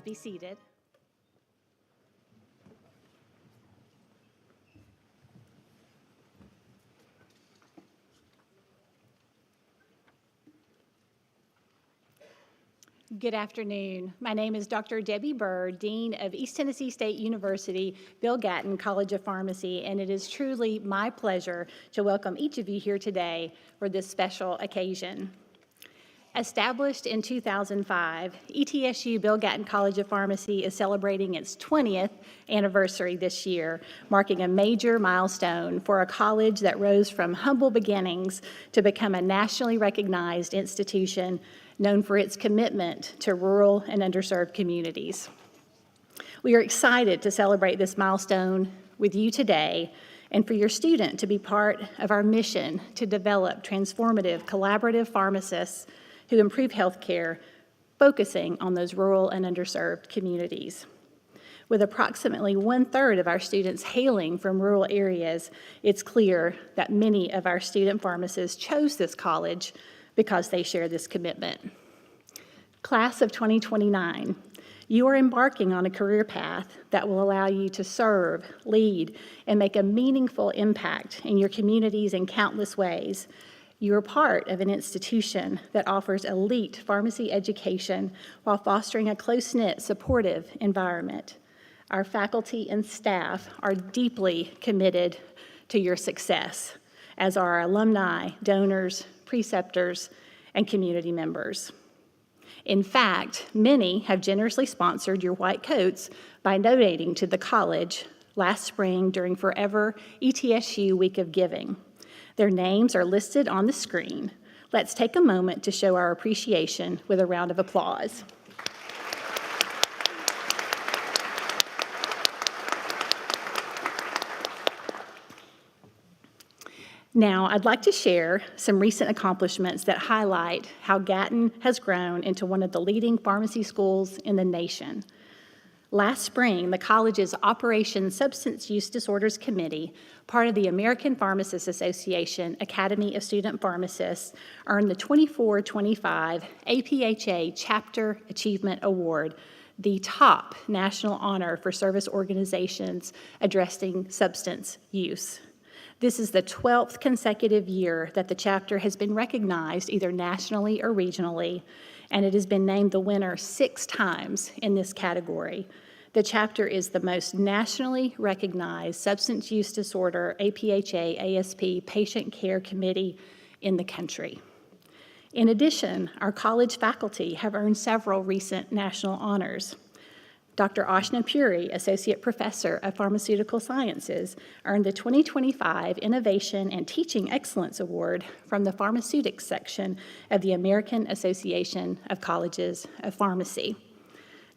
Please be seated. Good afternoon. My name is Dr. Debbie Burr, Dean of East Tennessee State University, Bill Gatton College of Pharmacy, and it is truly my pleasure to welcome each of you here today for this special occasion. Established in 2005, ETSU Bill Gatton College of Pharmacy is celebrating its 20th anniversary this year, marking a major milestone for a college that rose from humble beginnings to become a nationally recognized institution known for its commitment to rural and underserved communities. We are excited to celebrate this milestone with you today and for your student to be part of our mission to develop transformative, collaborative pharmacists who improve healthcare, focusing on those rural and underserved communities. With approximately 1/3 of our students hailing from rural areas, it's clear that many of our student pharmacists chose this college because they share this commitment. Class of 2029, you are embarking on a career path that will allow you to serve, lead, and make a meaningful impact in your communities in countless ways. You are part of an institution that offers elite pharmacy education while fostering a close-knit, supportive environment. Our faculty and staff are deeply committed to your success, as are our alumni, donors, preceptors, and community members. In fact, many have generously sponsored your white coats by donating to the college last spring during Forever ETSU Week of Giving. Their names are listed on the screen. Let's take a moment to show our appreciation with a round of applause. Now, I'd like to share some recent accomplishments that highlight how Gatton has grown into one of the leading pharmacy schools in the nation. Last spring, the college's Operation Substance Use Disorders Committee, part of the American Pharmacists Association Academy of Student Pharmacists, earned the 24-25 APHA Chapter Achievement Award, the top national honor for service organizations addressing substance use. This is the 12th consecutive year that the chapter has been recognized either nationally or regionally, and it has been named the winner 6 times in this category. The chapter is the most nationally recognized substance use disorder APHA ASP patient care committee in the country. In addition, our college faculty have earned several recent national honors. Dr. Ashna Puri, Associate Professor of Pharmaceutical Sciences, earned the 2025 Innovation and Teaching Excellence Award from the Pharmaceutics section of the American Association of Colleges of Pharmacy.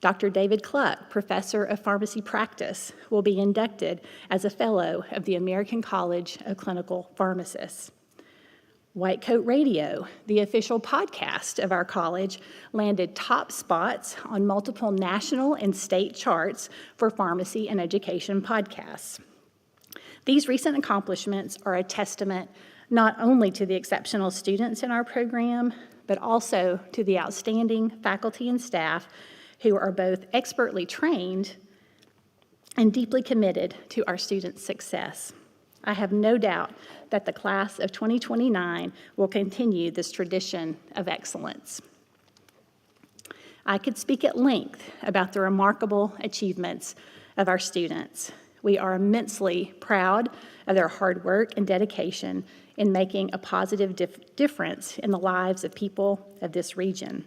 Dr. David Cluck, Professor of Pharmacy Practice, will be inducted as a Fellow of the American College of Clinical Pharmacists. White Coat Radio, the official podcast of our college, landed top spots on multiple national and state charts for pharmacy and education podcasts. These recent accomplishments are a testament not only to the exceptional students in our program, but also to the outstanding faculty and staff who are both expertly trained and deeply committed to our students' success. I have no doubt that the class of 2029 will continue this tradition of excellence. I could speak at length about the remarkable achievements of our students. We are immensely proud of their hard work and dedication in making a positive difference in the lives of people of this region.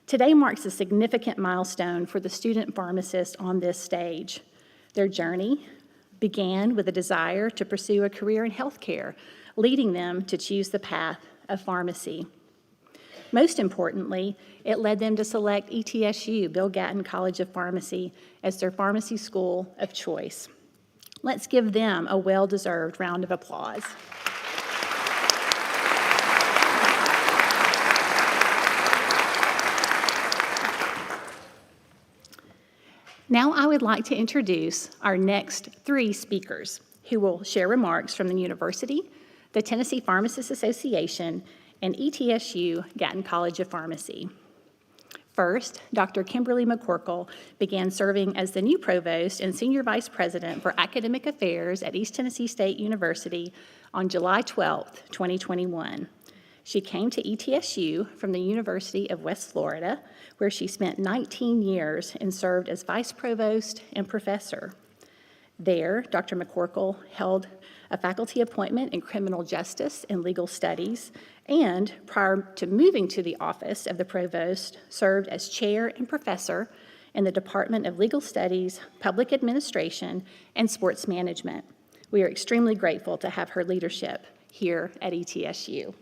Today marks a significant milestone for the student pharmacists on this stage. Their journey began with a desire to pursue a career in healthcare, leading them to choose the path of pharmacy. Most importantly, it led them to select ETSU, Bill Gatton College of Pharmacy, as their pharmacy school of choice. Let's give them a well-deserved round of applause. Now I would like to introduce our next 3 speakers who will share remarks from the university, the Tennessee Pharmacists Association, and ETSU Gatton College of Pharmacy. First, Dr. Kimberly McCorkle began serving as the new provost and senior vice president for academic affairs at East Tennessee State University on July 12, 2021. She came to ETSU from the University of West Florida, where she spent 19 years and served as vice provost and professor. There, Dr. McCorkle held a faculty appointment in criminal justice and legal studies, and prior to moving to the office of the provost, served as chair and professor in the Department of Legal Studies, Public Administration, and Sports Management. We are extremely grateful to have her leadership here at ETSU.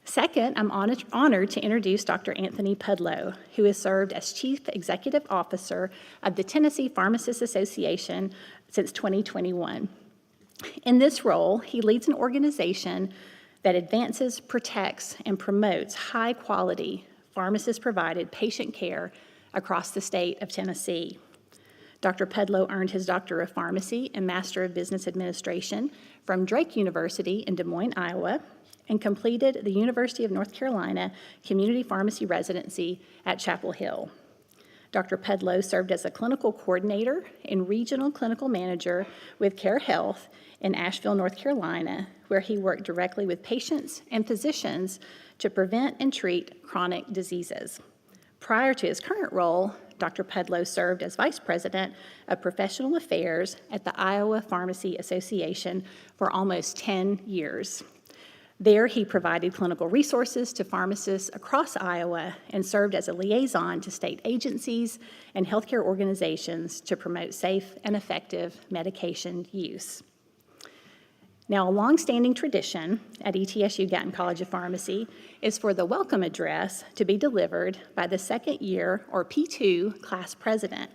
Second, I'm honored to introduce Dr. Anthony Pudlow, who has served as Chief Executive Officer of the Tennessee Pharmacists Association since 2021. In this role, he leads an organization that advances, protects, and promotes high-quality, pharmacist-provided patient care across the state of Tennessee. Dr. Pudlow earned his Doctor of Pharmacy and Master of Business Administration from Drake University in Des Moines, Iowa, and completed the University of North Carolina Community Pharmacy Residency at Chapel Hill. Dr. Pudlow served as a clinical coordinator and regional clinical manager with Care Health in Asheville, North Carolina, where he worked directly with patients and physicians to prevent and treat chronic diseases. Prior to his current role, Dr. Pudlow served as Vice President of Professional Affairs at the Iowa Pharmacy Association for almost 10 years. There, he provided clinical resources to pharmacists across Iowa and served as a liaison to state agencies and healthcare organizations to promote safe and effective medication use. Now, a longstanding tradition at ETSU Gatton College of Pharmacy is for the welcome address to be delivered by the second year, or P2, class president.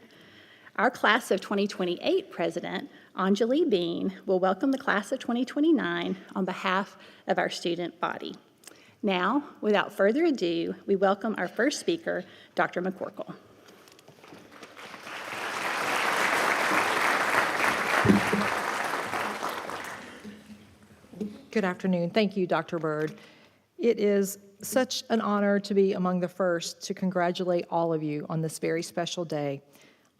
Our class of 2028 president, Anjali Bean, will welcome the class of 2029 on behalf of our student body. Now, without further ado, we welcome our first speaker, Dr. McCorkle. Good afternoon. Thank you, Dr. Bird. It is such an honor to be among the first to congratulate all of you on this very special day.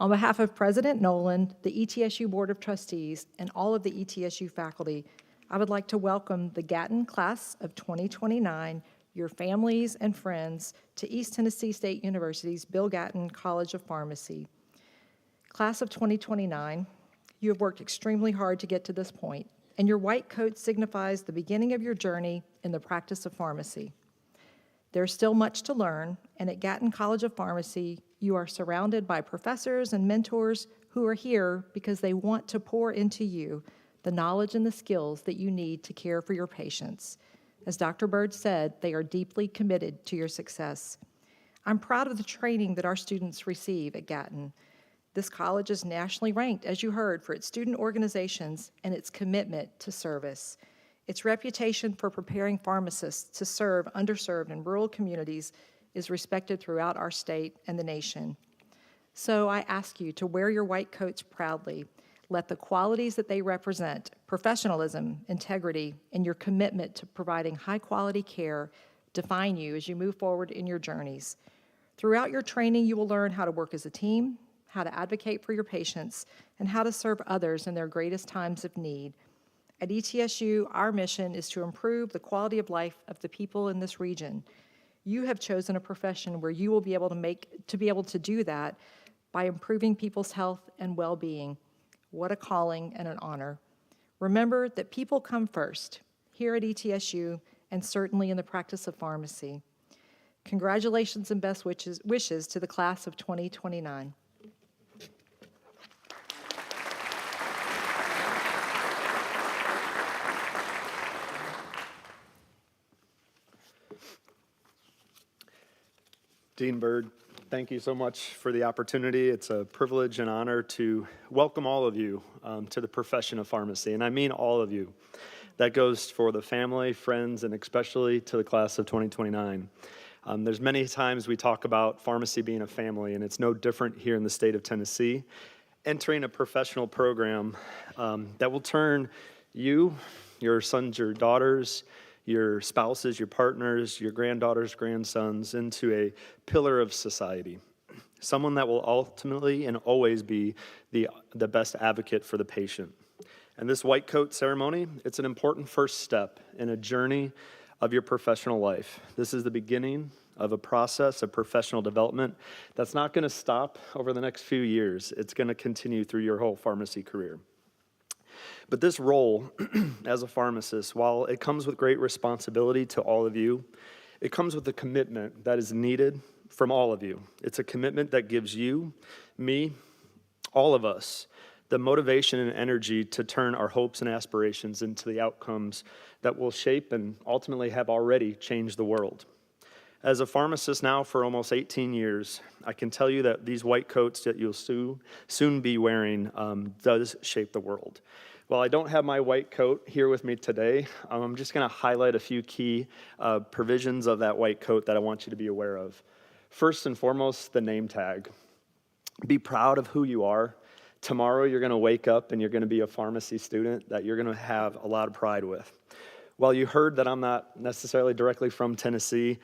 On behalf of President Nolan, the ETSU Board of Trustees, and all of the ETSU faculty, I would like to welcome the Gatton class of 2029, your families and friends, to East Tennessee State University's Bill Gatton College of Pharmacy. Class of 2029, you have worked extremely hard to get to this point, and your white coat signifies the beginning of your journey in the practice of pharmacy. There's still much to learn, and at Gatton College of Pharmacy, you are surrounded by professors and mentors who are here because they want to pour into you the knowledge and the skills that you need to care for your patients. As Dr. Bird said, they are deeply committed to your success. I'm proud of the training that our students receive at Gatton. This college is nationally ranked, as you heard, for its student organizations and its commitment to service. Its reputation for preparing pharmacists to serve underserved and rural communities is respected throughout our state and the nation. So I ask you to wear your white coats proudly. Let the qualities that they represent, professionalism, integrity, and your commitment to providing high-quality care define you as you move forward in your journeys. Throughout your training, you will learn how to work as a team, how to advocate for your patients, and how to serve others in their greatest times of need. At ETSU, our mission is to improve the quality of life of the people in this region. You have chosen a profession where you will be able to do that by improving people's health and well-being. What a calling and an honor. Remember that people come first, here at ETSU, and certainly in the practice of pharmacy. Congratulations and best wishes to the class of 2029. Dean Bird, thank you so much for the opportunity. It's a privilege and honor to welcome all of you to the profession of pharmacy, and I mean all of you. That goes for the family, friends, and especially to the class of 2029. There's many times we talk about pharmacy being a family, and it's no different here in the state of Tennessee. Entering a professional program that will turn you, your sons, your daughters, your spouses, your partners, your granddaughters, grandsons into a pillar of society. Someone that will ultimately and always be the best advocate for the patient. And this white coat ceremony, it's an important first step in a journey of your professional life. This is the beginning of a process of professional development that's not going to stop over the next few years. It's going to continue through your whole pharmacy career. But this role as a pharmacist, while it comes with great responsibility to all of you, it comes with a commitment that is needed from all of you. It's a commitment that gives you, me, all of us, the motivation and energy to turn our hopes and aspirations into the outcomes that will shape and ultimately have already changed the world. As a pharmacist now for almost 18 years, I can tell you that these white coats that you'll soon be wearing does shape the world. While I don't have my white coat here with me today, I'm just going to highlight a few key provisions of that white coat that I want you to be aware of. First and foremost, the name tag. Be proud of who you are. Tomorrow you're going to wake up and you're going to be a pharmacy student that you're going to have a lot of pride with. While you heard that I'm not necessarily directly from Tennessee,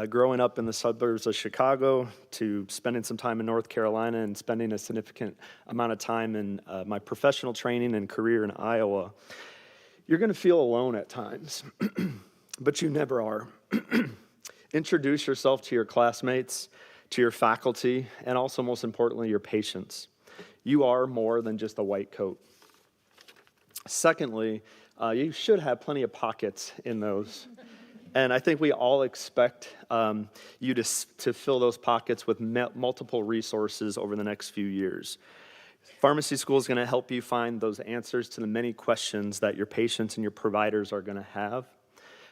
growing up in the suburbs of Chicago to spending some time in North Carolina and spending a significant amount of time in my professional training and career in Iowa, you're going to feel alone at times, but you never are. Introduce yourself to your classmates, to your faculty, and also, most importantly, your patients. You are more than just a white coat. Secondly, you should have plenty of pockets in those. And I think we all expect you to fill those pockets with multiple resources over the next few years. Pharmacy school is going to help you find those answers to the many questions that your patients and your providers are going to have.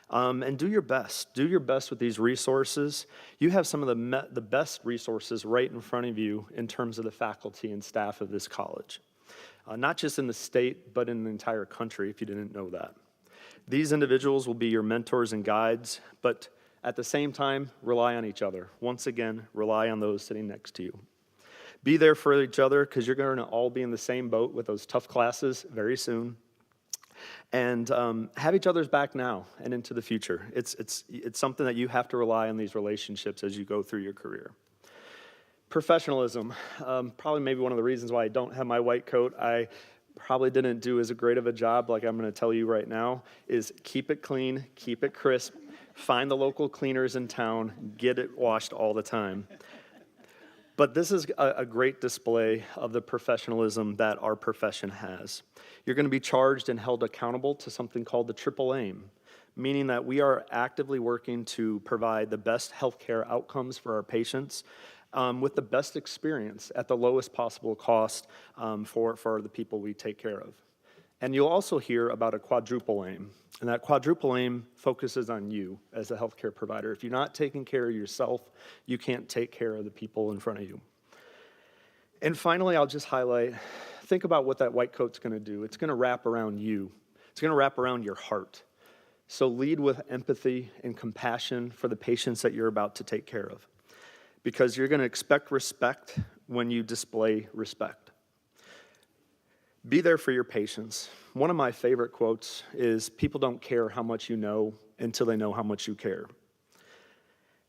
And do your best. Do your best with these resources. You have some of the best resources right in front of you in terms of the faculty and staff of this college. Not just in the state, but in the entire country, if you didn't know that. These individuals will be your mentors and guides, but at the same time, rely on each other. Once again, rely on those sitting next to you. Be there for each other, because you're going to all be in the same boat with those tough classes very soon. And have each other's back now and into the future. It's something that you have to rely on these relationships as you go through your career. Professionalism, probably maybe one of the reasons why I don't have my white coat. I probably didn't do as great of a job, like I'm going to tell you right now, is keep it clean, keep it crisp, find the local cleaners in town, get it washed all the time. But this is a great display of the professionalism that our profession has. You're going to be charged and held accountable to something called the triple aim, meaning that we are actively working to provide the best healthcare outcomes for our patients with the best experience at the lowest possible cost for the people we take care of. And you'll also hear about a quadruple aim. And that quadruple aim focuses on you as a healthcare provider. If you're not taking care of yourself, you can't take care of the people in front of you. And finally, I'll just highlight, think about what that white coat's going to do. It's going to wrap around you. It's going to wrap around your heart. So lead with empathy and compassion for the patients that you're about to take care of, because you're going to expect respect when you display respect. Be there for your patients. One of my favorite quotes is, people don't care how much you know until they know how much you care.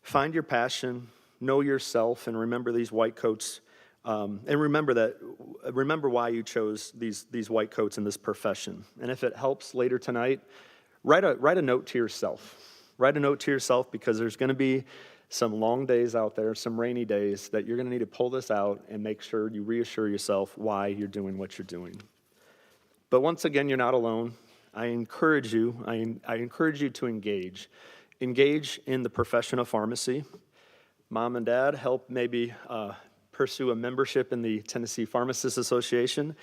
Find your passion, know yourself, and remember these white coats. And remember why you chose these white coats in this profession. And if it helps later tonight, write a note to yourself. Write a note to yourself, because there's going to be some long days out there, some rainy days, that you're going to need to pull this out and make sure you reassure yourself why you're doing what you're doing. But once again, you're not alone. I encourage you to engage. Engage in the profession of pharmacy. Mom and Dad, help maybe pursue a membership in the Tennessee Pharmacists Association.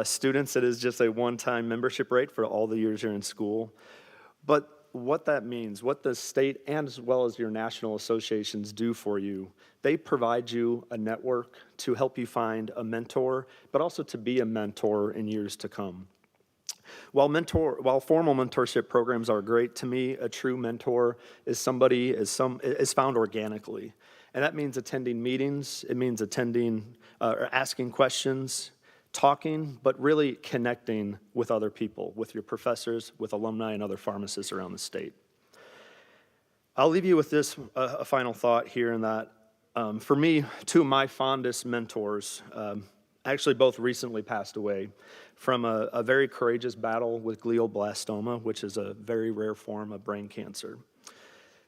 Students, it is just a one-time membership rate for all the years you're in school. But what that means, what the state and as well as your national associations do for you, they provide you a network to help you find a mentor, but also to be a mentor in years to come. While formal mentorship programs are great, to me, a true mentor is found organically. And that means attending meetings, it means or asking questions, talking, but really connecting with other people, with your professors, with alumni, and other pharmacists around the state. I'll leave you with this, a final thought here in that, for me, two of my fondest mentors, actually both recently passed away from a very courageous battle with glioblastoma, which is a very rare form of brain cancer.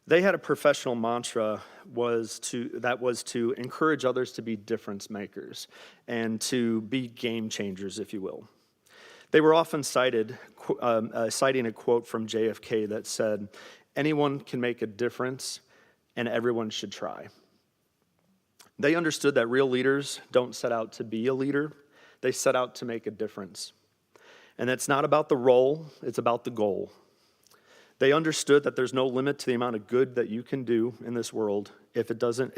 They had a professional mantra that was to encourage others to be difference makers and to be game changers, if you will. They were often citing a quote from JFK that said, "Anyone can make a difference, and everyone should try." They understood that real leaders don't set out to be a leader, they set out to make a difference. And it's not about the role, it's about the goal. They understood that there's no limit to the amount of good that you can do in this world if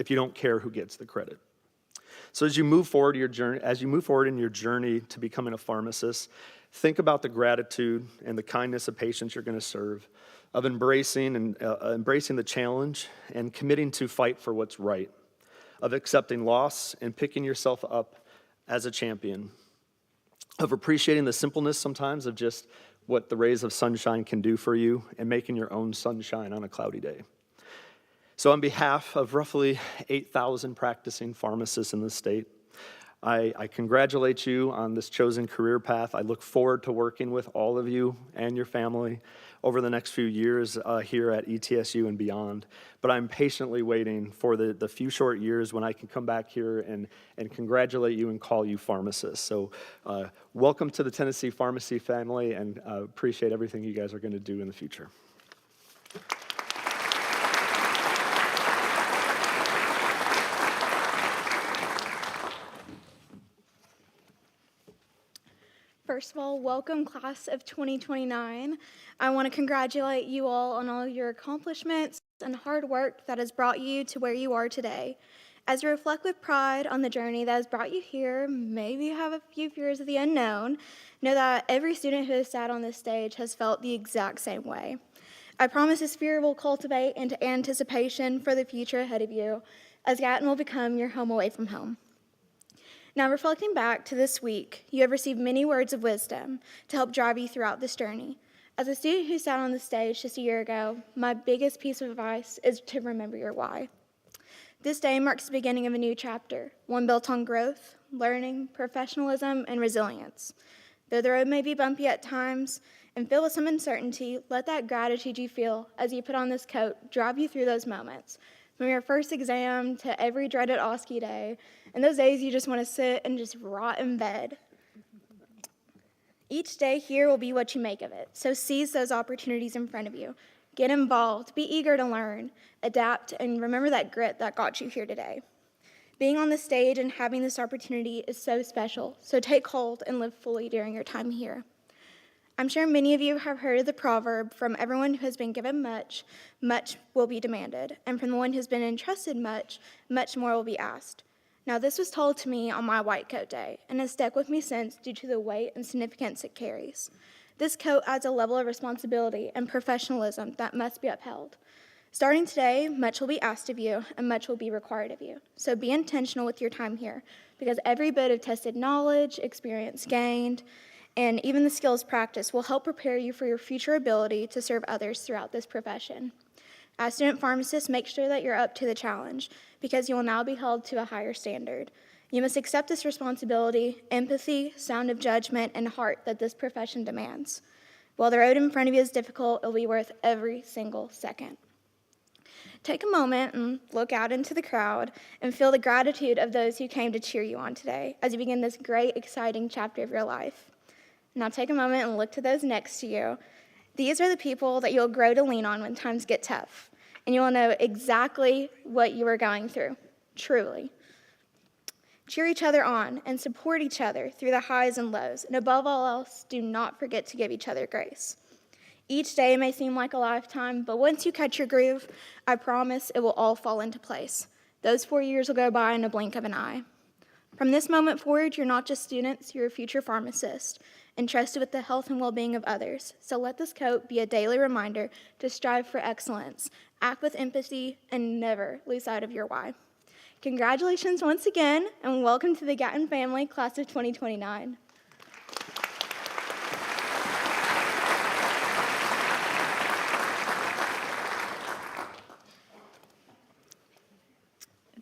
you don't care who gets the credit. So as you move forward in your journey to becoming a pharmacist, think about the gratitude and the kindness of patients you're going to serve, of embracing the challenge and committing to fight for what's right, of accepting loss and picking yourself up as a champion, of appreciating the simpleness sometimes of just what the rays of sunshine can do for you and making your own sunshine on a cloudy day. So on behalf of roughly 8,000 practicing pharmacists in the state, I congratulate you on this chosen career path. I look forward to working with all of you and your family over the next few years here at ETSU and beyond. But I'm patiently waiting for the few short years when I can come back here and congratulate you and call you pharmacists. So welcome to the Tennessee Pharmacy family, and appreciate everything you guys are going to do in the future. First of all, welcome class of 2029. I want to congratulate you all on all your accomplishments and hard work that has brought you to where you are today. As you reflect with pride on the journey that has brought you here, maybe you have a few fears of the unknown, know that every student who has sat on this stage has felt the exact same way. I promise this fear will cultivate into anticipation for the future ahead of you, as Gatton will become your home away from home. Now, reflecting back to this week, you have received many words of wisdom to help drive you throughout this journey. As a student who sat on the stage just a year ago, my biggest piece of advice is to remember your why. This day marks the beginning of a new chapter, one built on growth, learning, professionalism, and resilience. Though the road may be bumpy at times and filled with some uncertainty, let that gratitude you feel as you put on this coat drive you through those moments. From your first exam to every dreaded OSCE day, and those days you just want to sit and just rot in bed. Each day here will be what you make of it, so seize those opportunities in front of you. Get involved, be eager to learn, adapt, and remember that grit that got you here today. Being on the stage and having this opportunity is so special, so take hold and live fully during your time here. I'm sure many of you have heard of the proverb, from everyone who has been given much, much will be demanded, and from the one who has been entrusted much, much more will be asked. Now, this was told to me on my white coat day, and has stuck with me since due to the weight and significance it carries. This coat adds a level of responsibility and professionalism that must be upheld. Starting today, much will be asked of you, and much will be required of you. So be intentional with your time here, because every bit of tested knowledge, experience gained, and even the skills practiced will help prepare you for your future ability to serve others throughout this profession. As student pharmacists, make sure that you're up to the challenge, because you will now be held to a higher standard. You must accept this responsibility, empathy, sound of judgment, and heart that this profession demands. While the road in front of you is difficult, it will be worth every single second. Take a moment and look out into the crowd and feel the gratitude of those who came to cheer you on today as you begin this great, exciting chapter of your life. Now take a moment and look to those next to you. These are the people that you'll grow to lean on when times get tough, and you will know exactly what you are going through, truly. Cheer each other on and support each other through the highs and lows, and above all else, do not forget to give each other grace. Each day may seem like a lifetime, but once you catch your groove, I promise it will all fall into place. Those 4 years will go by in a blink of an eye. From this moment forward, you're not just students, you're a future pharmacist, entrusted with the health and well-being of others. So let this coat be a daily reminder to strive for excellence, act with empathy, and never lose sight of your why. Congratulations once again, and welcome to the Gatton family, class of 2029.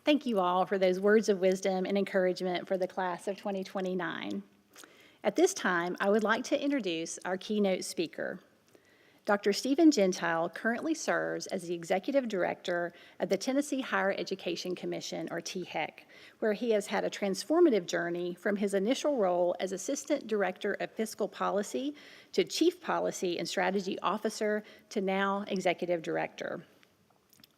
Thank you all for those words of wisdom and encouragement for the class of 2029. At this time, I would like to introduce our keynote speaker. Dr. Stephen Gentile currently serves as the Executive Director of the Tennessee Higher Education Commission, or THEC, where he has had a transformative journey from his initial role as Assistant Director of Fiscal Policy to Chief Policy and Strategy Officer to now Executive Director.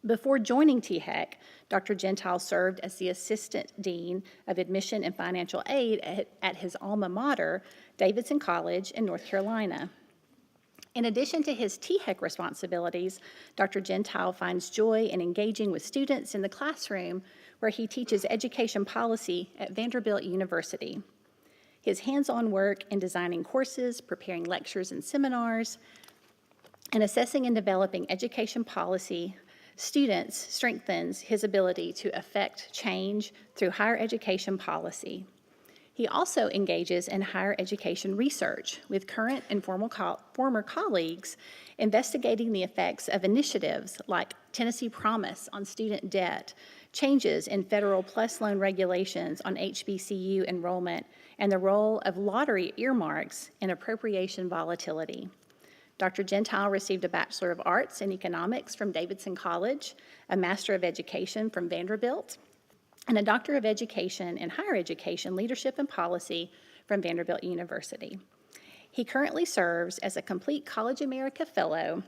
Before joining THEC, Dr. Gentile served as the Assistant Dean of Admission and Financial Aid at his alma mater, Davidson College in North Carolina. In addition to his THEC responsibilities, Dr. Gentile finds joy in engaging with students in the classroom where he teaches education policy at Vanderbilt University. His hands-on work in designing courses, preparing lectures and seminars, and assessing and developing education policy students strengthens his ability to affect change through higher education policy. He also engages in higher education research with current and former colleagues, investigating the effects of initiatives like Tennessee Promise on student debt, changes in federal PLUS loan regulations on HBCU enrollment, and the role of lottery earmarks in appropriation volatility. Dr. Gentile received a Bachelor of Arts in Economics from Davidson College, a Master of Education from Vanderbilt, and a Doctor of Education in Higher Education, Leadership and Policy from Vanderbilt University. He currently serves as a Complete College America Fellow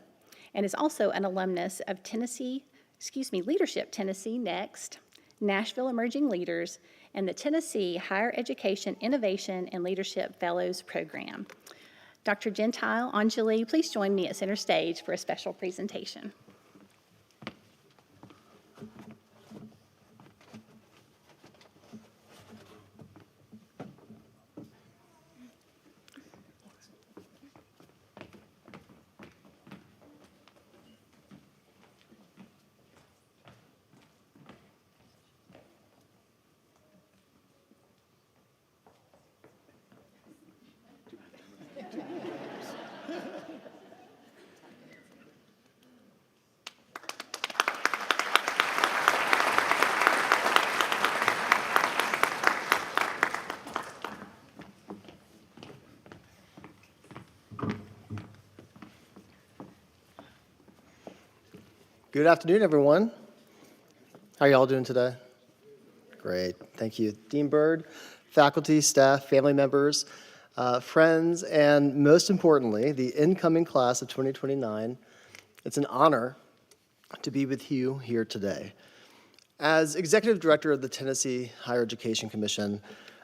and is also an alumnus of Leadership Tennessee Next, Nashville Emerging Leaders, and the Tennessee Higher Education Innovation and Leadership Fellows Program. Dr. Gentile, Anjali, please join me at center stage for a special presentation. Good afternoon, everyone. How are y'all doing today? Great, thank you. Dean Byrd, faculty, staff, family members, friends, and most importantly, the incoming class of 2029. It's an honor to be with you here today. As Executive Director of the Tennessee Higher Education Commission,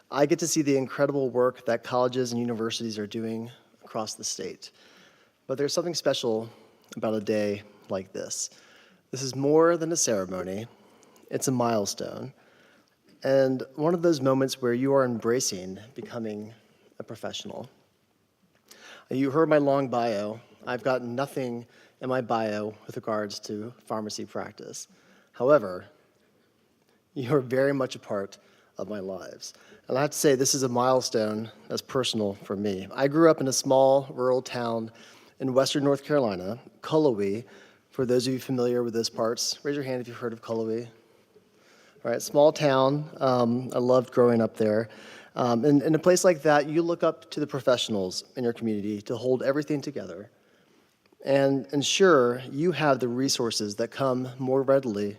I get to see the incredible work that colleges and universities are doing across the state. But there's something special about a day like this. This is more than a ceremony, it's a milestone, and one of those moments where you are embracing becoming a professional. You heard my long bio. I've got nothing in my bio with regards to pharmacy practice. However, you are very much a part of my lives. And I have to say, this is a milestone that's personal for me. I grew up in a small rural town in western North Carolina, Cullowhee. For those of you familiar with those parts, raise your hand if you've heard of Cullowhee. All right, small town. I loved growing up there. In a place like that, you look up to the professionals in your community to hold everything together and ensure you have the resources that come more readily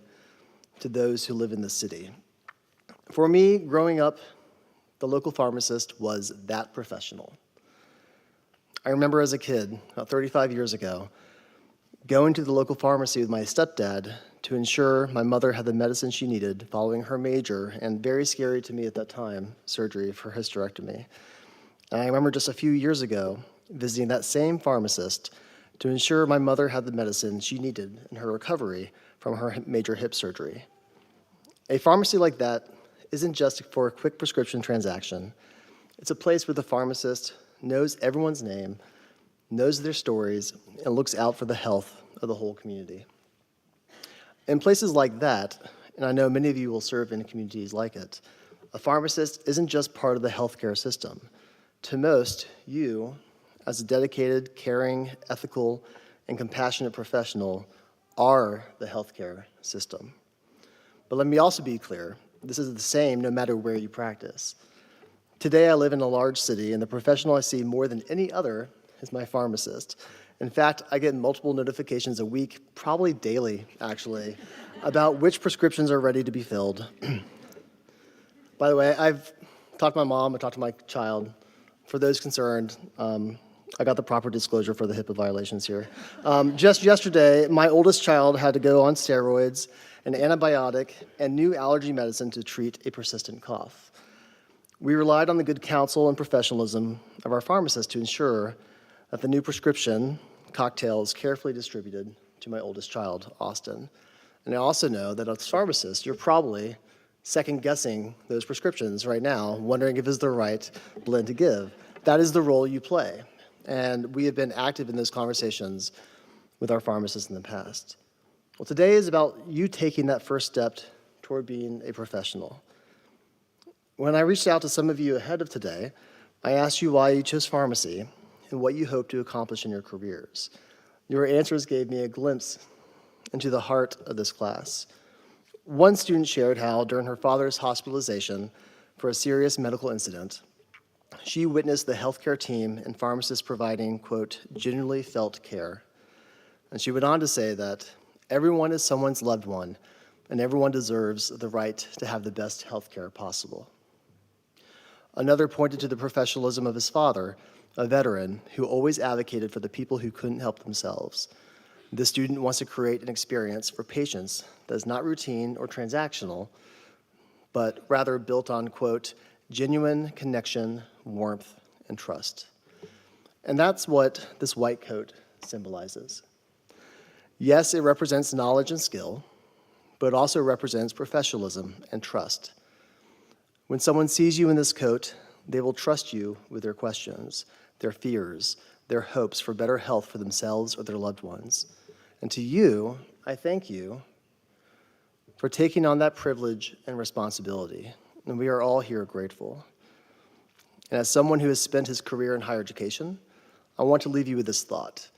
to those who live in the city. For me, growing up, the local pharmacist was that professional. I remember as a kid, about 35 years ago, going to the local pharmacy with my stepdad to ensure my mother had the medicine she needed following her major, and very scary to me at that time, surgery for hysterectomy. And I remember just a few years ago visiting that same pharmacist to ensure my mother had the medicine she needed in her recovery from her major hip surgery. A pharmacy like that isn't just for a quick prescription transaction. It's a place where the pharmacist knows everyone's name, knows their stories, and looks out for the health of the whole community. In places like that, and I know many of you will serve in communities like it, a pharmacist isn't just part of the healthcare system. To most, you, as a dedicated, caring, ethical, and compassionate professional, are the healthcare system. But let me also be clear, this is the same no matter where you practice. Today, I live in a large city, and the professional I see more than any other is my pharmacist. In fact, I get multiple notifications a week, probably daily, actually, about which prescriptions are ready to be filled. By the way, I've talked to my mom, I talked to my child. For those concerned, I got the proper disclosure for the HIPAA violations here. Just yesterday, my oldest child had to go on steroids, an antibiotic, and new allergy medicine to treat a persistent cough. We relied on the good counsel and professionalism of our pharmacist to ensure that the new prescription cocktail is carefully distributed to my oldest child, Austin. And I also know that as a pharmacist, you're probably second-guessing those prescriptions right now, wondering if it's the right blend to give. That is the role you play. And we have been active in those conversations with our pharmacists in the past. Well, today is about you taking that first step toward being a professional. When I reached out to some of you ahead of today, I asked you why you chose pharmacy and what you hope to accomplish in your careers. Your answers gave me a glimpse into the heart of this class. One student shared how, during her father's hospitalization for a serious medical incident, she witnessed the healthcare team and pharmacists providing, quote, genuinely felt care. And she went on to say that everyone is someone's loved one, and everyone deserves the right to have the best healthcare possible. Another pointed to the professionalism of his father, a veteran who always advocated for the people who couldn't help themselves. This student wants to create an experience for patients that is not routine or transactional, but rather built on, quote, genuine connection, warmth, and trust. And that's what this white coat symbolizes. Yes, it represents knowledge and skill, but it also represents professionalism and trust. When someone sees you in this coat, they will trust you with their questions, their fears, their hopes for better health for themselves or their loved ones. And to you, I thank you for taking on that privilege and responsibility. And we are all here grateful. And as someone who has spent his career in higher education, I want to leave you with this thought.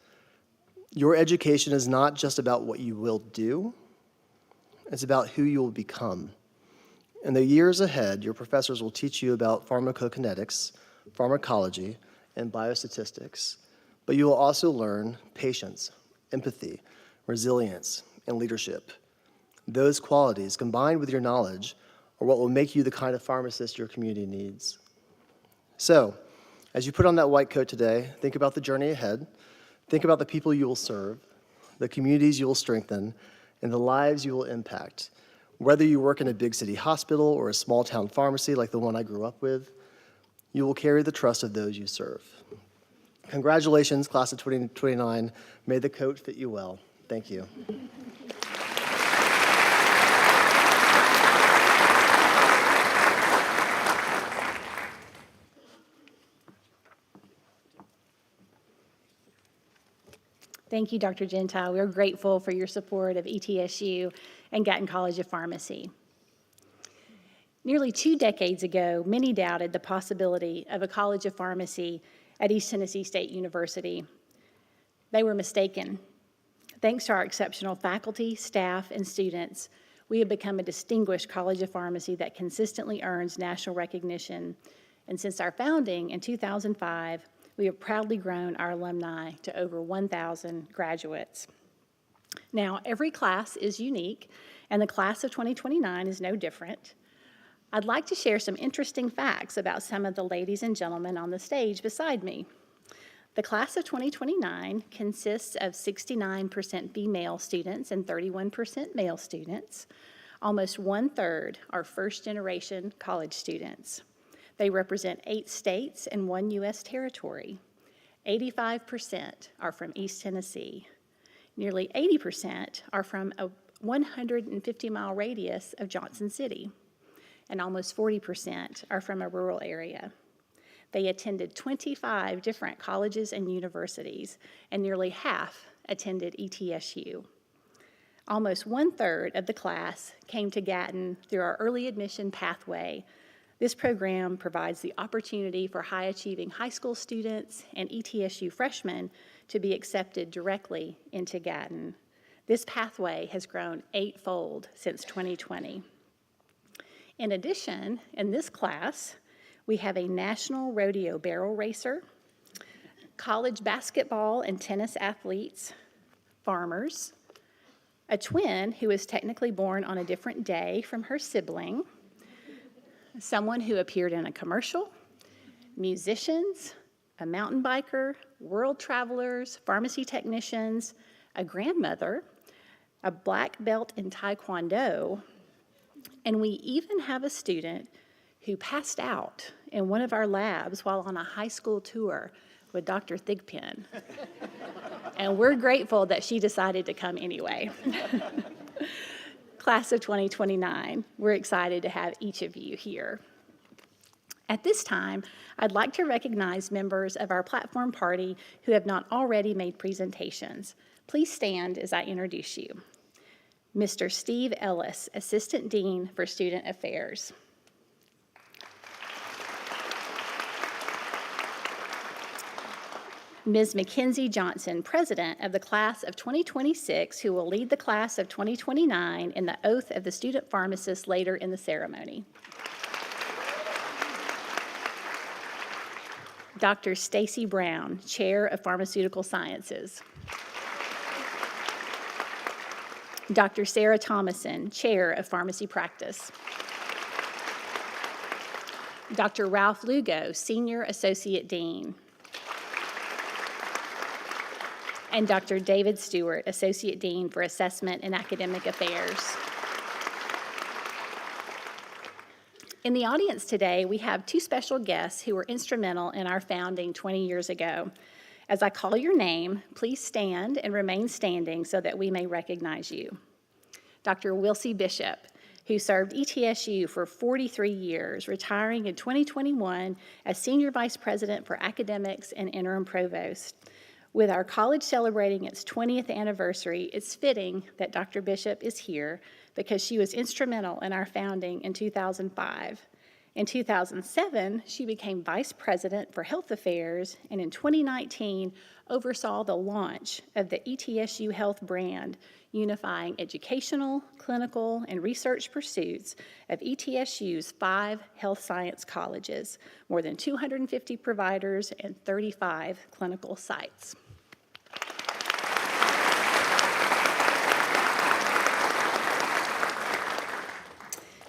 Your education is not just about what you will do, it's about who you will become. In the years ahead, your professors will teach you about pharmacokinetics, pharmacology, and biostatistics, but you will also learn patience, empathy, resilience, and leadership. Those qualities, combined with your knowledge, are what will make you the kind of pharmacist your community needs. So, as you put on that white coat today, think about the journey ahead, think about the people you will serve, the communities you will strengthen, and the lives you will impact. Whether you work in a big city hospital or a small town pharmacy like the one I grew up with, you will carry the trust of those you serve. Congratulations, class of 2029. May the coat fit you well. Thank you. Thank you, Dr. Gentile. We are grateful for your support of ETSU and Gatton College of Pharmacy. Nearly 2 decades ago, many doubted the possibility of a College of Pharmacy at East Tennessee State University. They were mistaken. Thanks to our exceptional faculty, staff, and students, we have become a distinguished College of Pharmacy that consistently earns national recognition. And since our founding in 2005, we have proudly grown our alumni to over 1,000 graduates. Now, every class is unique, and the class of 2029 is no different. I'd like to share some interesting facts about some of the ladies and gentlemen on the stage beside me. The class of 2029 consists of 69% female students and 31% male students. Almost 1/3 are first-generation college students. They represent 8 states and 1 U.S. territory. 85% are from East Tennessee. Nearly 80% are from a 150-mile radius of Johnson City. And almost 40% are from a rural area. They attended 25 different colleges and universities, and nearly half attended ETSU. Almost 1/3 of the class came to Gatton through our early admission pathway. This program provides the opportunity for high-achieving high school students and ETSU freshmen to be accepted directly into Gatton. This pathway has grown 8-fold since 2020. In addition, in this class, we have a national rodeo barrel racer, college basketball and tennis athletes, farmers, a twin who is technically born on a different day from her sibling, someone who appeared in a commercial, musicians, a mountain biker, world travelers, pharmacy technicians, a grandmother, a black belt in Taekwondo, and we even have a student who passed out in one of our labs while on a high school tour with Dr. Thigpen. And we're grateful that she decided to come anyway. Class of 2029, we're excited to have each of you here. At this time, I'd like to recognize members of our platform party who have not already made presentations. Please stand as I introduce you. Mr. Steve Ellis, Assistant Dean for Student Affairs. Ms. Mackenzie Johnson, President of the Class of 2026, who will lead the Class of 2029 in the oath of the student pharmacist later in the ceremony. Dr. Stacy Brown, Chair of Pharmaceutical Sciences. Dr. Sarah Thomason, Chair of Pharmacy Practice. Dr. Ralph Lugo, Senior Associate Dean. And Dr. David Stewart, Associate Dean for Assessment and Academic Affairs. In the audience today, we have two special guests who were instrumental in our founding 20 years ago. As I call your name, please stand and remain standing so that we may recognize you. Dr. Wilcie Bishop, who served ETSU for 43 years, retiring in 2021 as Senior Vice President for Academics and Interim Provost. With our college celebrating its 20th anniversary, it's fitting that Dr. Bishop is here because she was instrumental in our founding in 2005. In 2007, she became Vice President for Health Affairs, and in 2019, oversaw the launch of the ETSU Health brand, unifying educational, clinical, and research pursuits of ETSU's 5 health science colleges, more than 250 providers, and 35 clinical sites.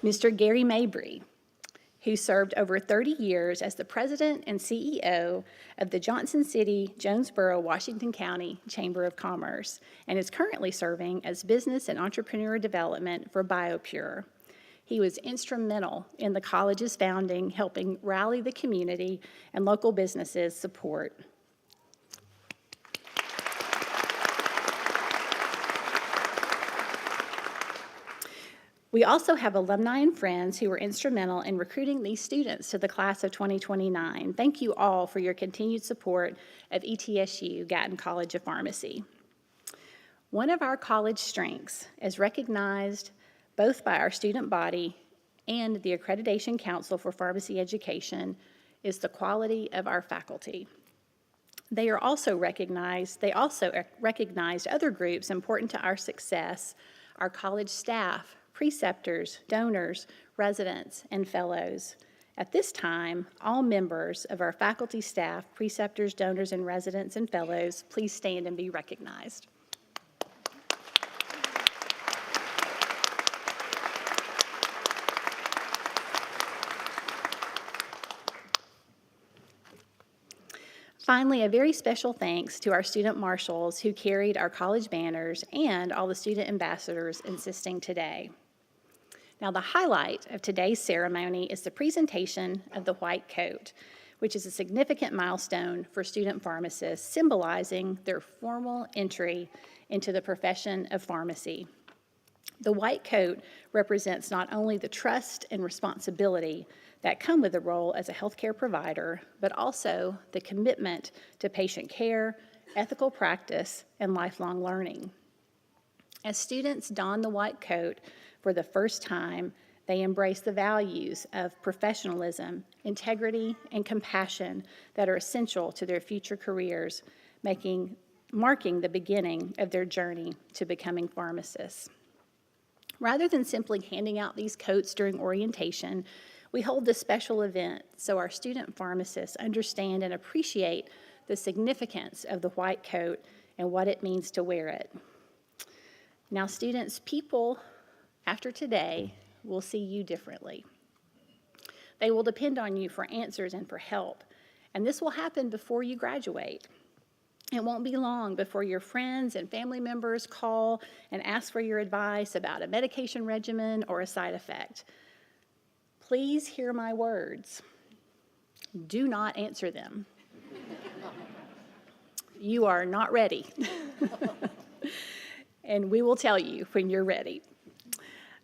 Mr. Gary Mabry, who served over 30 years as the president and CEO of the Johnson City, Jonesboro, Washington County Chamber of Commerce, and is currently serving as business and entrepreneur development for BioPure. He was instrumental in the college's founding, helping rally the community and local businesses' support. We also have alumni and friends who were instrumental in recruiting these students to the class of 2029. Thank you all for your continued support of ETSU Gatton College of Pharmacy. One of our college strengths, as recognized both by our student body and the Accreditation Council for Pharmacy Education, is the quality of our faculty. They also recognized other groups important to our success: our college staff, preceptors, donors, residents, and fellows. At this time, all members of our faculty, staff, preceptors, donors, and residents and fellows, please stand and be recognized. Finally, a very special thanks to our student marshals who carried our college banners and all the student ambassadors assisting today. Now, the highlight of today's ceremony is the presentation of the white coat, which is a significant milestone for student pharmacists, symbolizing their formal entry into the profession of pharmacy. The white coat represents not only the trust and responsibility that come with the role as a healthcare provider, but also the commitment to patient care, ethical practice, and lifelong learning. As students don the white coat for the first time, they embrace the values of professionalism, integrity, and compassion that are essential to their future careers, making marking the beginning of their journey to becoming pharmacists. Rather than simply handing out these coats during orientation, we hold this special event so our student pharmacists understand and appreciate the significance of the white coat and what it means to wear it. Now, students, people after today will see you differently. They will depend on you for answers and for help, and this will happen before you graduate. It won't be long before your friends and family members call and ask for your advice about a medication regimen or a side effect. Please hear my words. Do not answer them. You are not ready. And we will tell you when you're ready.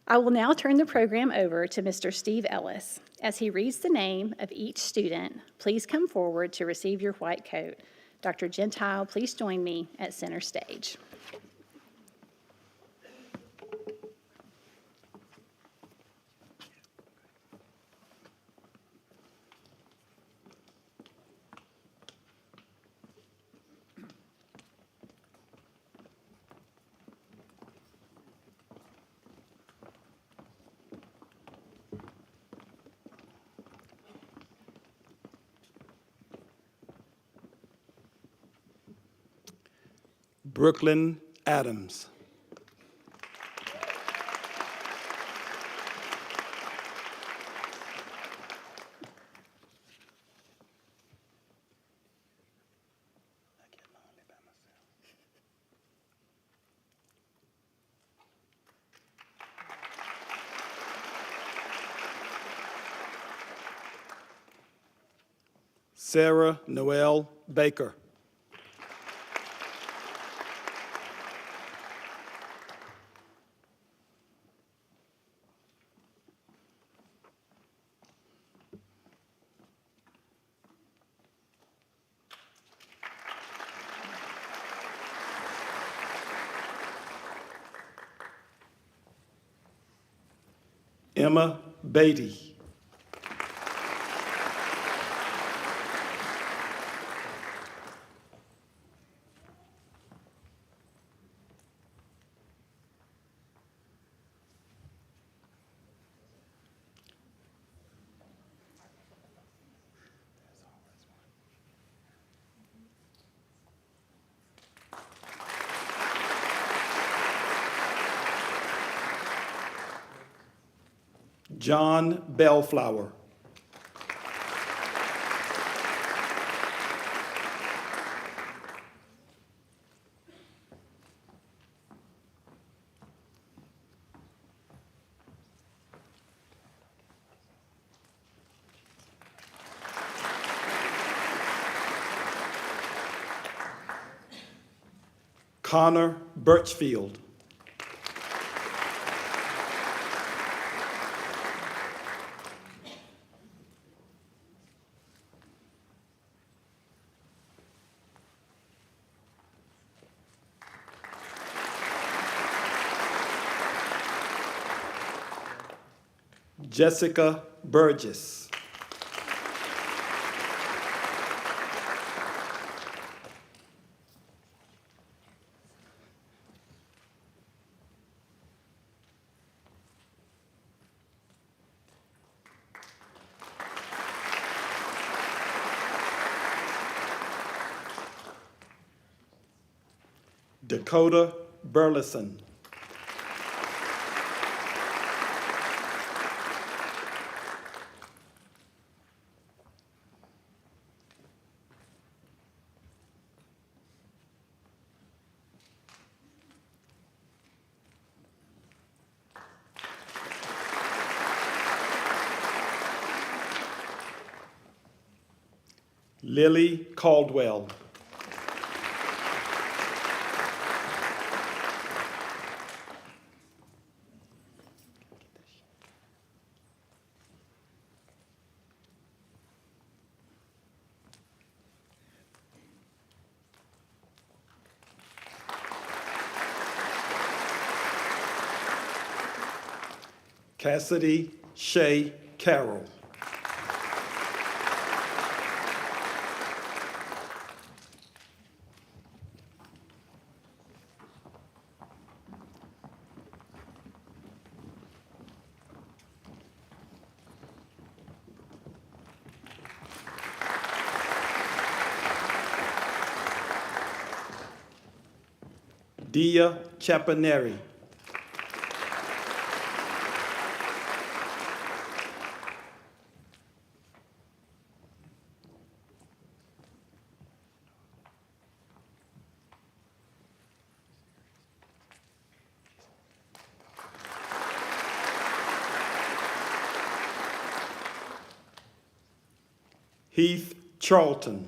I will now turn the program over to Mr. Steve Ellis. As he reads the name of each student, please come forward to receive your white coat. Dr. Gentile, please join me at center stage. Brooklyn Adams. Sarah Noel Baker. Emma Beatty. John Bellflower. Connor Birchfield. Jessica Burgess. Dakota Burleson. Lily Caldwell. Cassidy Shea Carroll. Dia Chapaneri. Heath Charlton.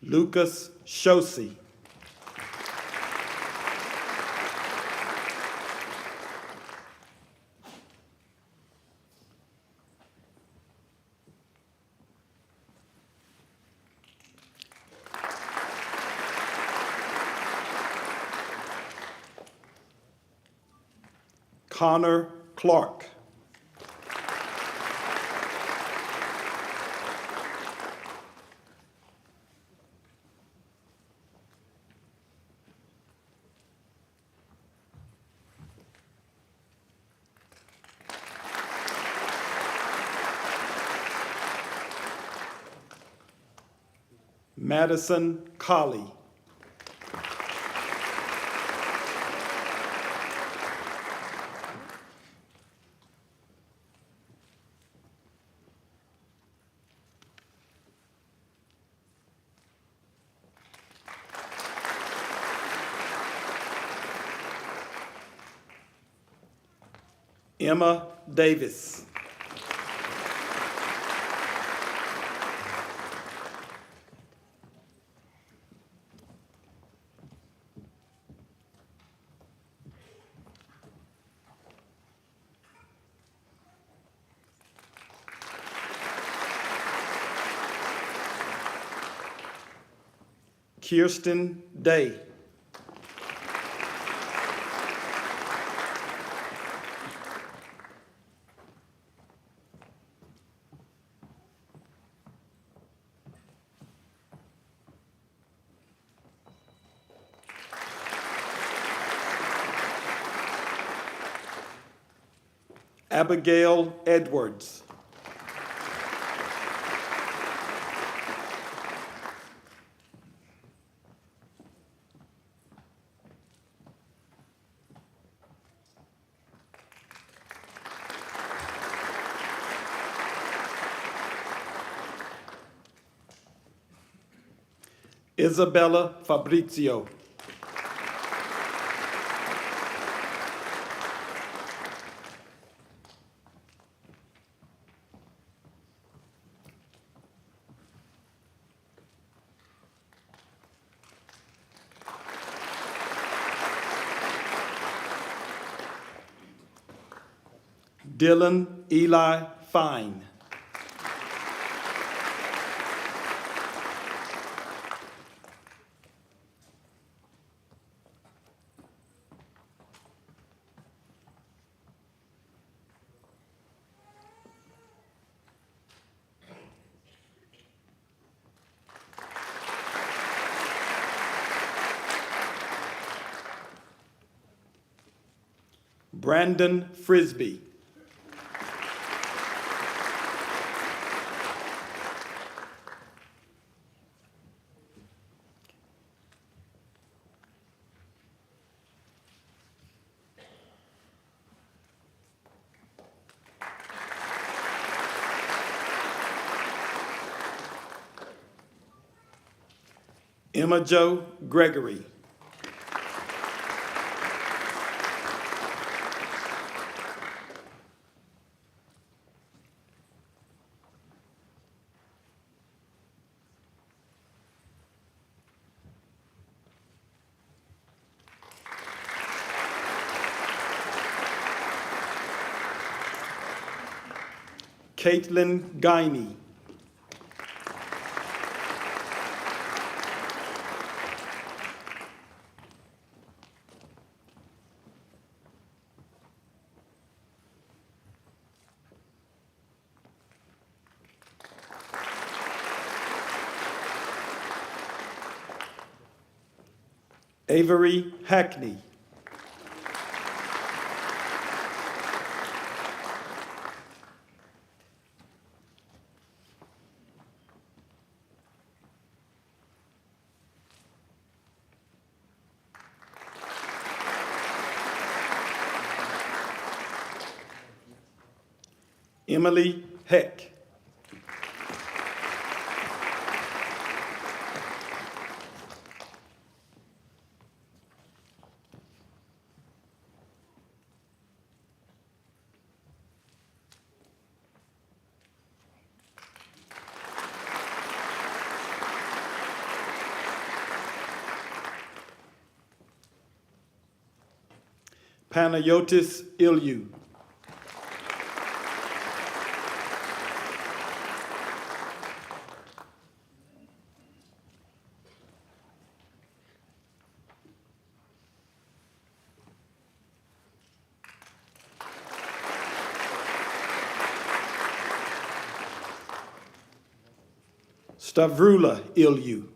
Lucas Shosi. Connor Clark. Madison Colley. Emma Davis. Kirsten Day. Abigail Edwards. Isabella Fabrizio. Dylan Eli Fine. Brandon Frisbee. Emma Jo Gregory. Caitlin Guiney. Avery Hackney. Emily Heck. Panayotis Ilyu. Stavrula Ilyu.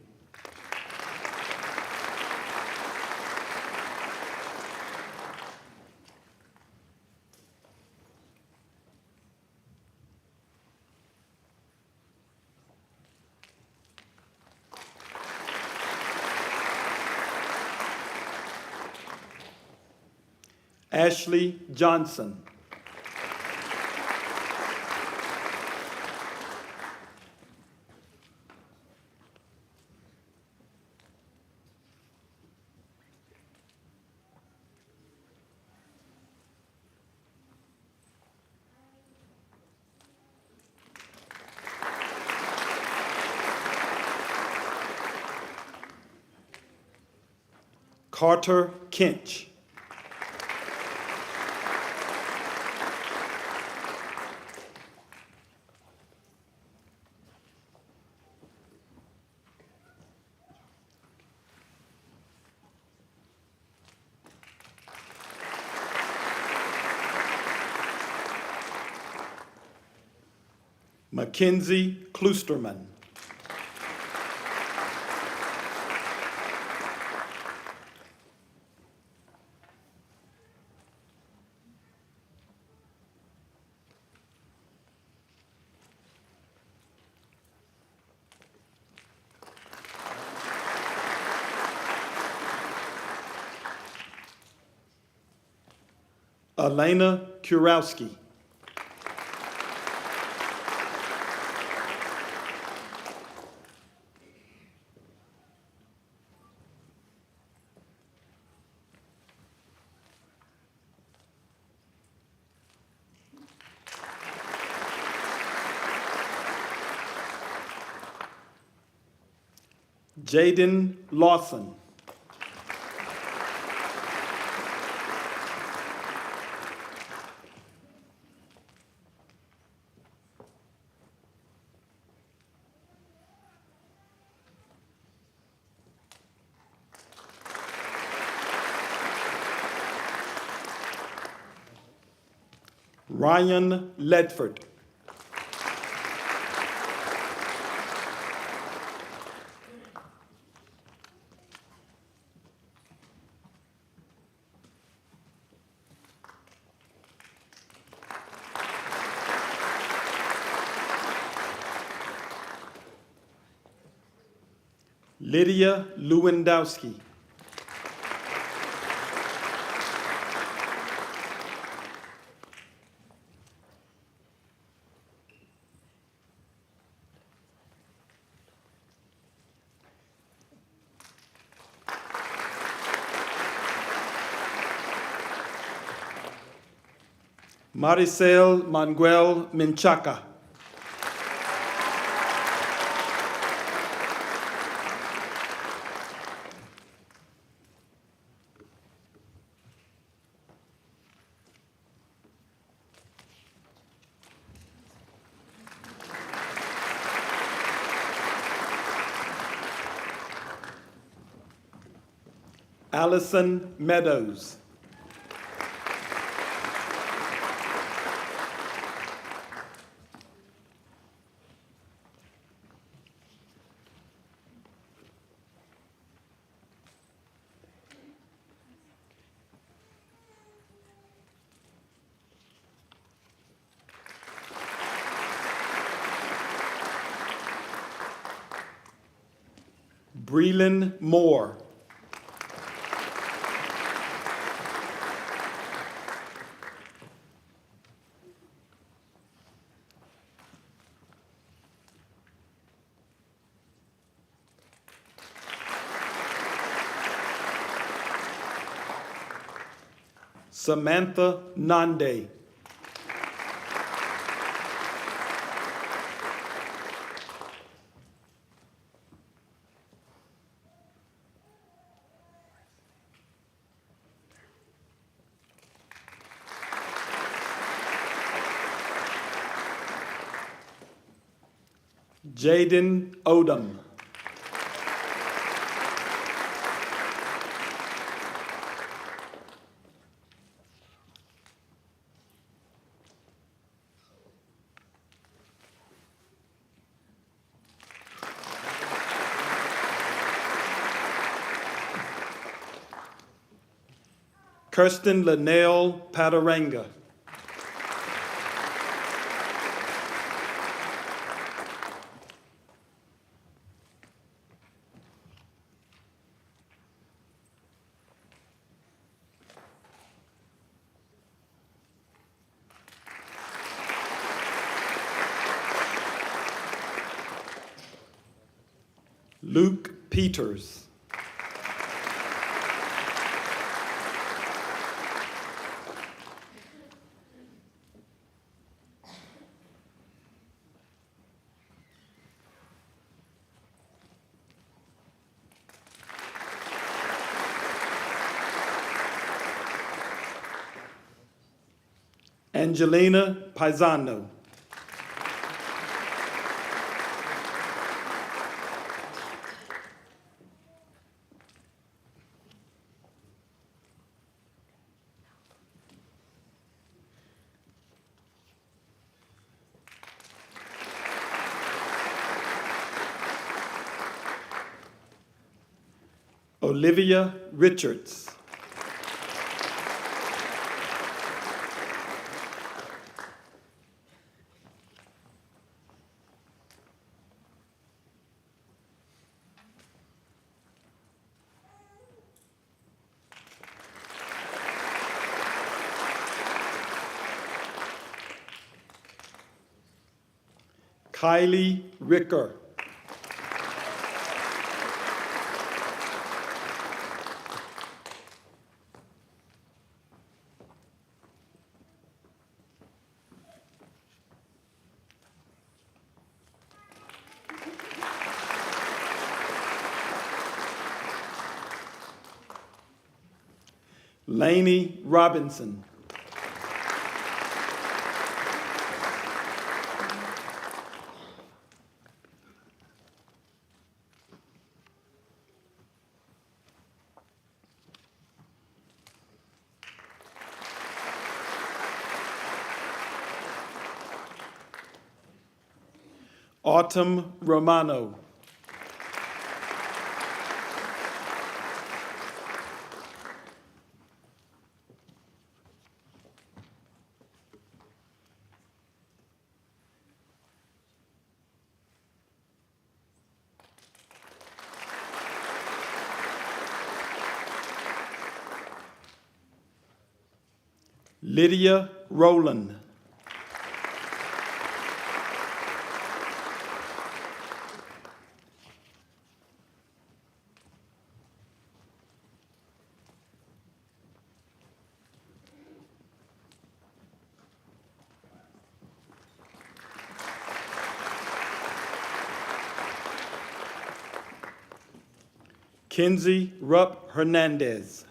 Ashley Johnson. Carter Kinch. Mackenzie Klusterman. Elena Kurowski. Jaden Lawson. Ryan Ledford. Lydia Lewandowski. Maricel Manuel Menchaca. Allison Meadows. Breland Moore. Samantha Nande. Jaden Odom. Kirsten Linnell Pataranga. Luke Peters. Angelina Paisano. Olivia Richards. Kylie Ricker. Lainey Robinson. Autumn Romano. Lydia Rowland. Kenzie Rupp Hernandez.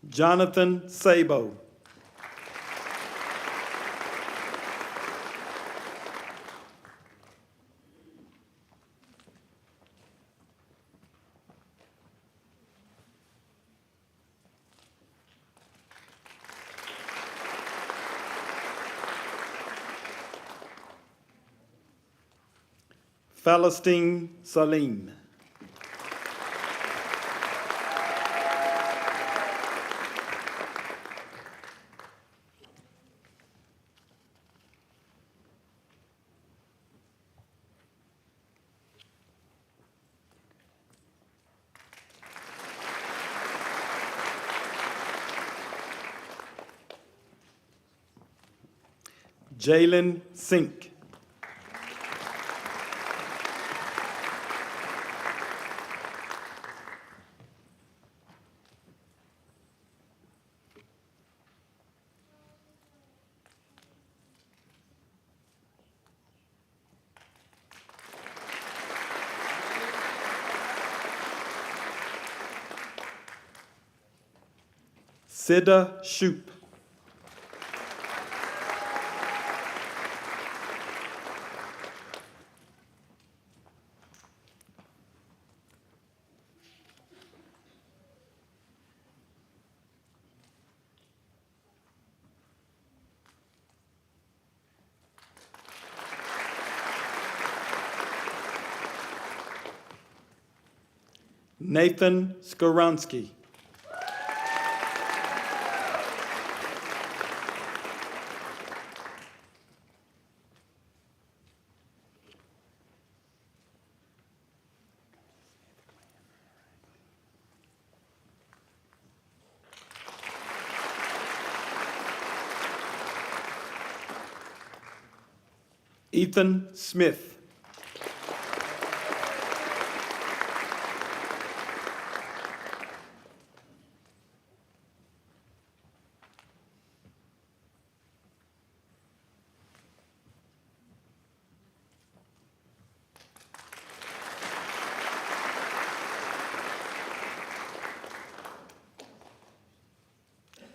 Jonathan Sabo. Celestine Saline. Jalen Sink. Sida Shoop. Nathan Skoronsky. Ethan Smith.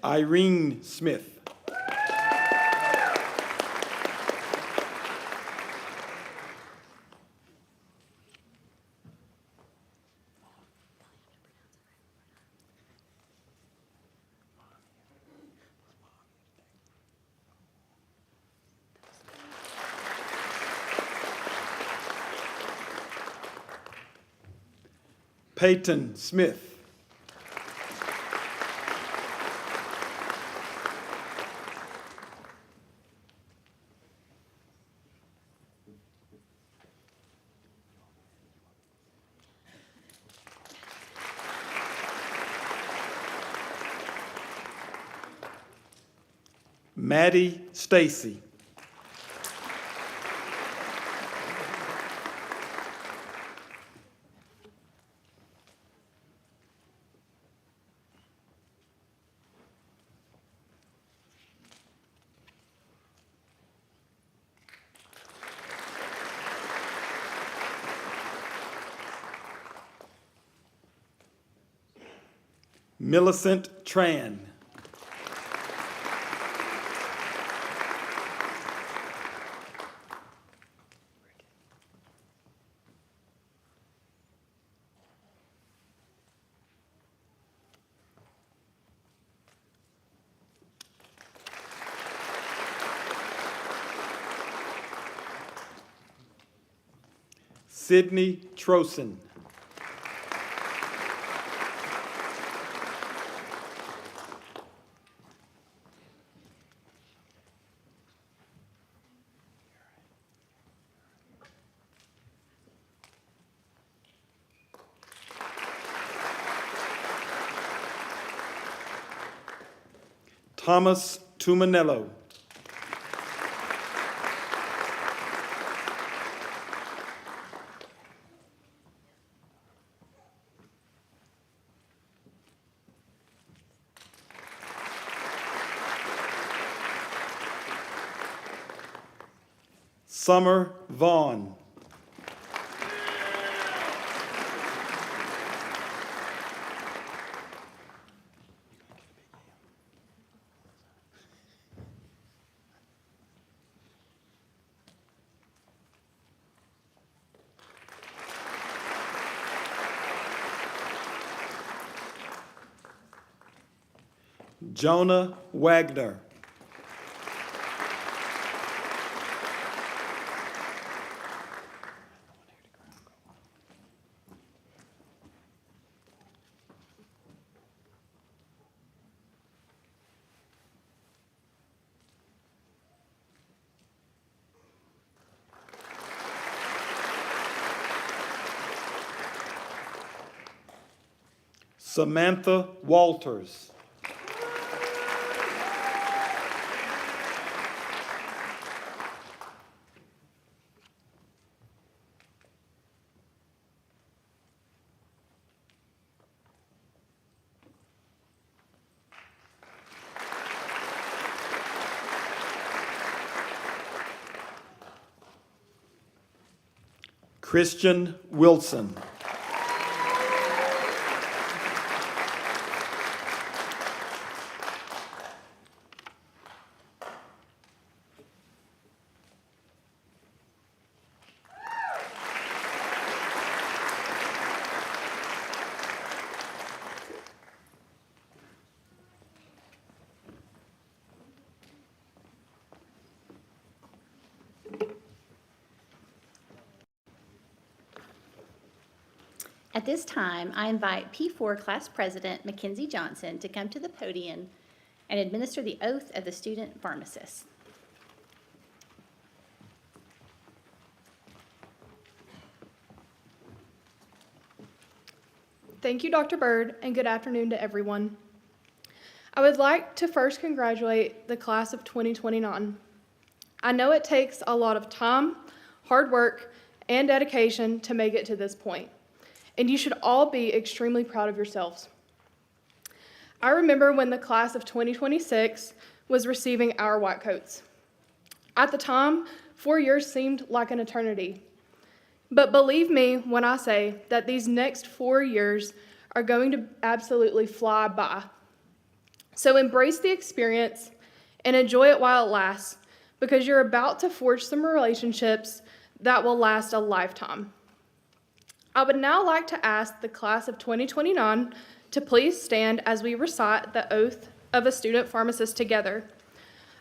Irene Smith. Peyton Smith. Maddie Stacy. Millicent Tran. Sydney Trosen. Thomas Tumanello. Summer Vaughn. Jonah Wagner. Samantha Walters. Christian Wilson. At this time, I invite P4 Class President Mackenzie Johnson to come to the podium and administer the oath of the student pharmacist. Thank you, Dr. Byrd, and good afternoon to everyone. I would like to first congratulate the class of 2029. I know it takes a lot of time, hard work, and dedication to make it to this point, and you should all be extremely proud of yourselves. I remember when the class of 2026 was receiving our white coats. At the time, 4 years seemed like an eternity. But believe me when I say that these next 4 years are going to absolutely fly by. So embrace the experience and enjoy it while it lasts, because you're about to forge some relationships that will last a lifetime. I would now like to ask the class of 2029 to please stand as we recite the oath of a student pharmacist together.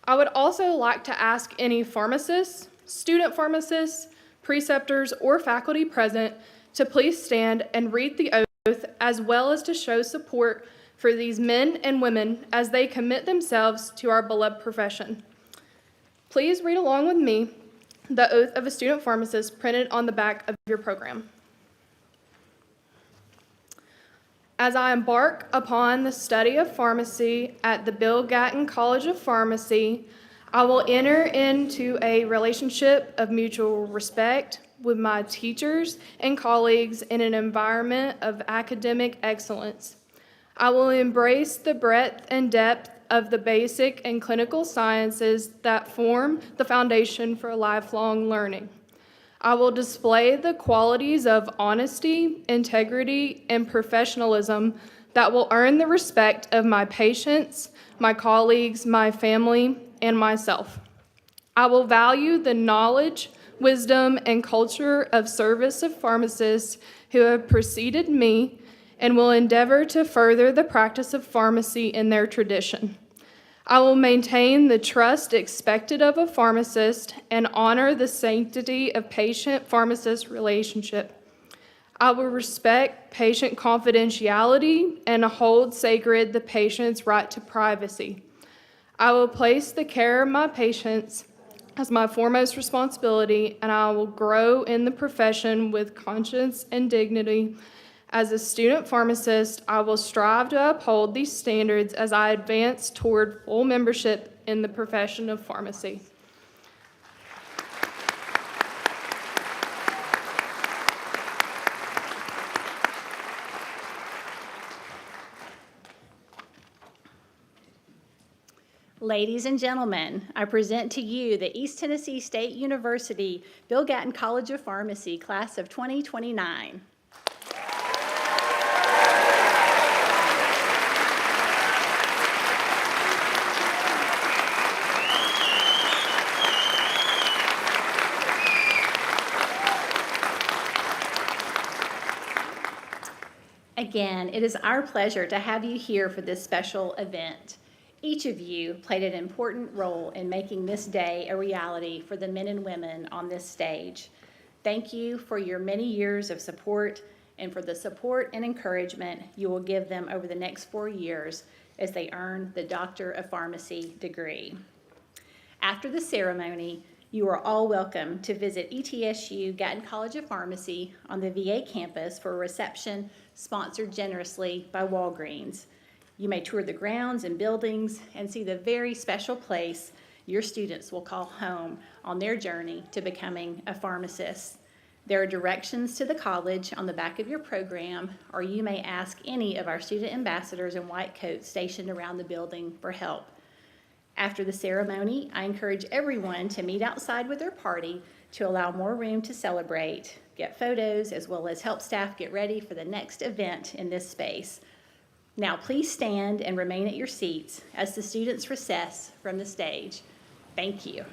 I would also like to ask any pharmacists, student pharmacists, preceptors, or faculty present to please stand and read the oath, as well as to show support for these men and women as they commit themselves to our beloved profession. Please read along with me the oath of a student pharmacist printed on the back of your program. As I embark upon the study of pharmacy at the Bill Gatton College of Pharmacy, I will enter into a relationship of mutual respect with my teachers and colleagues in an environment of academic excellence. I will embrace the breadth and depth of the basic and clinical sciences that form the foundation for lifelong learning. I will display the qualities of honesty, integrity, and professionalism that will earn the respect of my patients, my colleagues, my family, and myself. I will value the knowledge, wisdom, and culture of service of pharmacists who have preceded me, and will endeavor to further the practice of pharmacy in their tradition. I will maintain the trust expected of a pharmacist and honor the sanctity of patient-pharmacist relationship. I will respect patient confidentiality and hold sacred the patient's right to privacy. I will place the care of my patients as my foremost responsibility, and I will grow in the profession with conscience and dignity. As a student pharmacist, I will strive to uphold these standards as I advance toward full membership in the profession of pharmacy. Ladies and gentlemen, I present to you the East Tennessee State University Bill Gatton College of Pharmacy class of 2029. Again, it is our pleasure to have you here for this special event. Each of you played an important role in making this day a reality for the men and women on this stage. Thank you for your many years of support and for the support and encouragement you will give them over the next 4 years as they earn the Doctor of Pharmacy degree. After the ceremony, You are all welcome to visit ETSU Gatton College of Pharmacy on the VA campus for a reception sponsored generously by Walgreens. You may tour the grounds and buildings and see the very special place your students will call home on their journey to becoming a pharmacist. There are directions to the college on the back of your program, or you may ask any of our student ambassadors in white coats stationed around the building for help. After the ceremony, I encourage everyone to meet outside with their party to allow more room to celebrate, get photos, as well as help staff get ready for the next event in this space. Now please stand and remain at your seats as the students recess from the stage. Thank you.